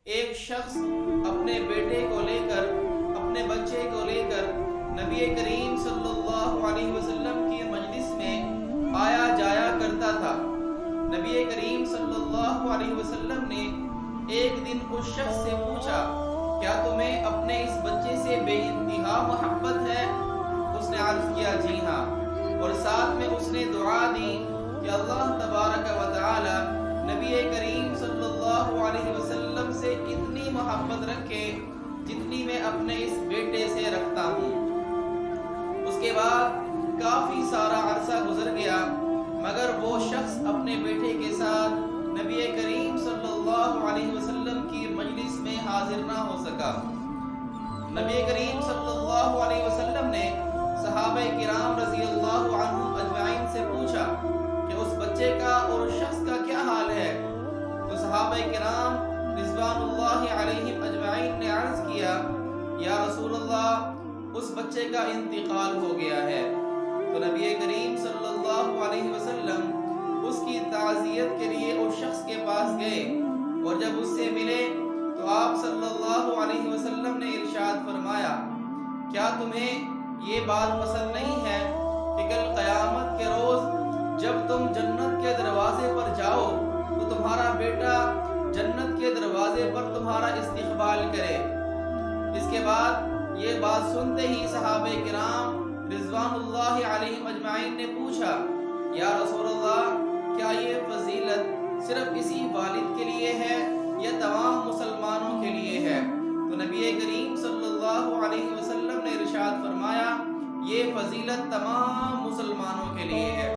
ایک شخص اپنے بیٹے کو لے کر، اپنے بچے کو لے کر نبی کریم صلی اللہ علیہ وسلم کی مجلس میں آیا جایا کرتا تھا۔ نبی کریم صلی اللہ علیہ وسلم نے ایک دن اس شخص سے پوچھا، کیا تمہیں اپنے اس بچے سے بے انتہا محبت ہے؟ اس نے عرض کیا، جی ہاں، اور ساتھ میں اس نے دعا دی کہ اللہ تبارک و تعالی نبی کریم صلی اللہ علیہ وسلم سے اتنی محبت رکھے جتنی میں اپنے اس بیٹے سے رکھتا ہوں۔ اس کے بعد کافی سارا عرصہ گزر گیا، مگر وہ شخص اپنے بیٹے کے ساتھ نبی کریم صلی اللہ علیہ وسلم کی مجلس میں حاضر نہ ہو سکا۔ نبی کریم صلی اللہ علیہ وسلم نے صحابہ کرام رضی اللہ عنہم اجمعین سے پوچھا کہ اس بچے کا اور اس شخص کا کیا حال ہے؟ تو صحابہ کرام رضوان اللہ علیہم اجمعین نے عرض کیا، یا رسول اللہ، اس بچے کا انتقال ہو گیا ہے۔ تو نبی کریم صلی اللہ علیہ وسلم اس کی تعزیت کے لیے اس شخص کے پاس گئے، اور جب اس سے ملے تو آپ صلی اللہ علیہ وسلم نے ارشاد فرمایا، کیا تمہیں یہ بات پسند نہیں ہے کہ کل قیامت کے روز جب تم جنت کے دروازے پر جاؤ تو تمہارا بیٹا جنت کے دروازے پر تمہارا استقبال کرے؟ اس کے بعد یہ بات سنتے ہی صحابہ کرام رضوان اللہ علیہم اجمعین نے پوچھا، یا رسول اللہ، کیا یہ فضیلت صرف اسی والد کے لیے ہے یا تمام مسلمانوں کے لیے ہے؟ تو نبی کریم صلی اللہ علیہ وسلم نے ارشاد فرمایا، یہ فضیلت تمام مسلمانوں کے لیے ہے۔